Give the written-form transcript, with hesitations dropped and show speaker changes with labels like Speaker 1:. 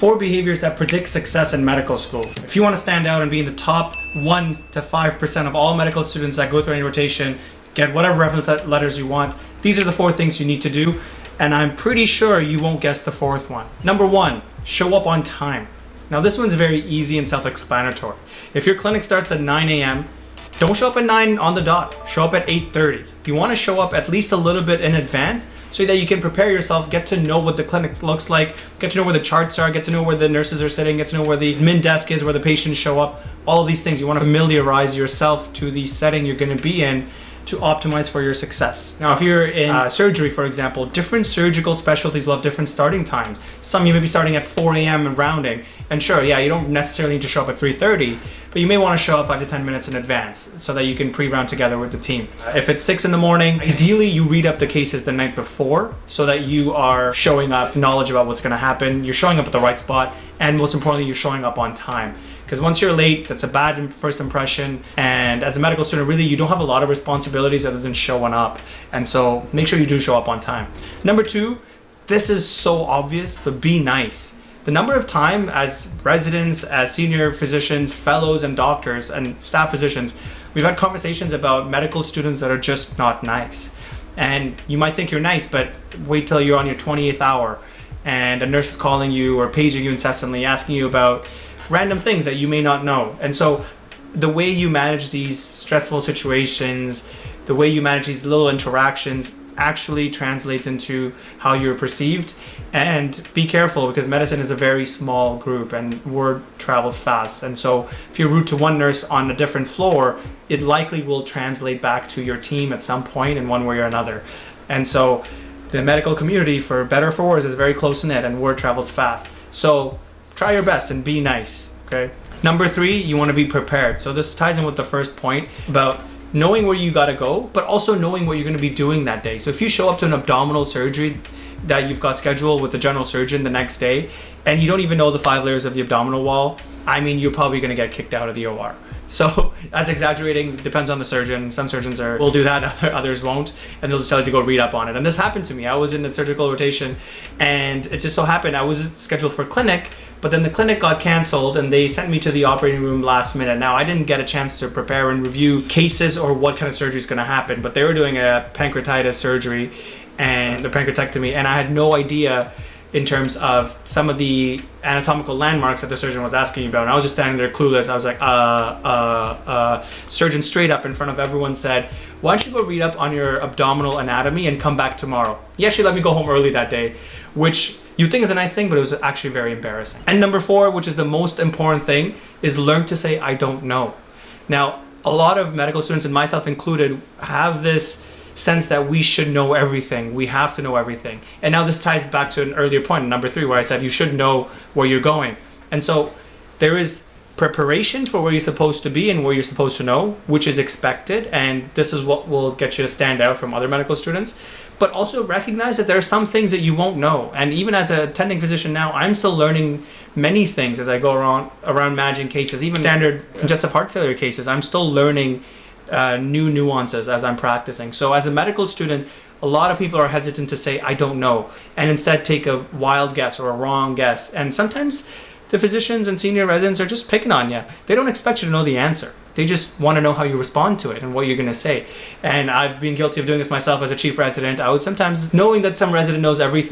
Speaker 1: 4 behaviors that predict success in medical school. If you want to stand out and be in the top 1 to 5% of all medical students that go through any rotation, get whatever reference letters you want, these are the 4 things you need to do. And I'm pretty sure you won't guess the 4th one. Number 1, show up on time. Now this one's very easy and self-explanatory. If your clinic starts at 9 a.m., don't show up at 9 on the dot. Show up at 8:30. You want to show up at least a little bit in advance so that you can prepare yourself, get to know what the clinic looks like, get to know where the charts are, get to know where the nurses are sitting, get to know where the admin desk is, where the patients show up. All of these things. You want to familiarize yourself to the setting you're going to be in to optimize for your success. Now, if you're in surgery, for example, different surgical specialties will have different starting times. Some you may be starting at 4 a.m. and rounding. And sure, yeah, you don't necessarily need to show up at 3:30, but you may want to show up 5 to 10 minutes in advance so that you can pre-round together with the team. If it's 6 in the morning, ideally you read up the cases the night before so that you are showing up knowledge about what's going to happen. You're showing up at the right spot, and most importantly, you're showing up on time. Because once you're late, that's a bad first impression. And as a medical student, really, you don't have a lot of responsibilities other than showing up. And so make sure you do show up on time. Number 2, this is so obvious, but be nice. The number of time as residents, as senior physicians, fellows, and doctors, and staff physicians, we've had conversations about medical students that are just not nice. And you might think you're nice, but wait till you're on your 28th hour and a nurse is calling you or paging you incessantly, asking you about random things that you may not know. And so the way you manage these stressful situations, the way you manage these little interactions actually translates into how you're perceived. And be careful, because medicine is a very small group and word travels fast. And so if you're rude to one nurse on a different floor, it likely will translate back to your team at some point in one way or another. And so the medical community, for better or for worse, is very close-knit and word travels fast. So try your best and be nice, okay? Number 3, you want to be prepared. So this ties in with the first point about knowing where you got to go, but also knowing what you're going to be doing that day. So if you show up to an abdominal surgery that you've got scheduled with the general surgeon the next day, and you don't even know the 5 layers of the abdominal wall, I mean, you're probably going to get kicked out of the OR. So that's exaggerating, depends on the surgeon. Some surgeons will do that, others won't, and they'll just tell you to go read up on it. And this happened to me. I was in a surgical rotation, and it just so happened I was scheduled for clinic, but then the clinic got canceled and they sent me to the operating room last minute. Now, I didn't get a chance to prepare and review cases or what kind of surgery is going to happen, but they were doing a pancreatitis surgery and the pancreatectomy, and I had no idea in terms of some of the anatomical landmarks that the surgeon was asking me about. And I was just standing there clueless. I was like, surgeon straight up in front of everyone said, why don't you go read up on your abdominal anatomy and come back tomorrow? He actually let me go home early that day, which you think is a nice thing, but it was actually very embarrassing. And number 4, which is the most important thing, is learn to say, I don't know. Now, a lot of medical students, and myself included, have this sense that we should know everything. We have to know everything. And now this ties back to an earlier point, number 3, where I said you should know where you're going. And so there is preparation for where you're supposed to be and where you're supposed to know, which is expected. And this is what will get you to stand out from other medical students. But also recognize that there are some things that you won't know. And even as an attending physician now, I'm still learning many things as I go around managing cases, even standard congestive heart failure cases. I'm still learning new nuances as I'm practicing. So as a medical student, a lot of people are hesitant to say, I don't know, and instead take a wild guess or a wrong guess. And sometimes the physicians and senior residents are just picking on you. They don't expect you to know the answer. They just want to know how you respond to it and what you're going to say. And I've been guilty of doing this myself as a chief resident. I would sometimes, knowing that some resident knows everything,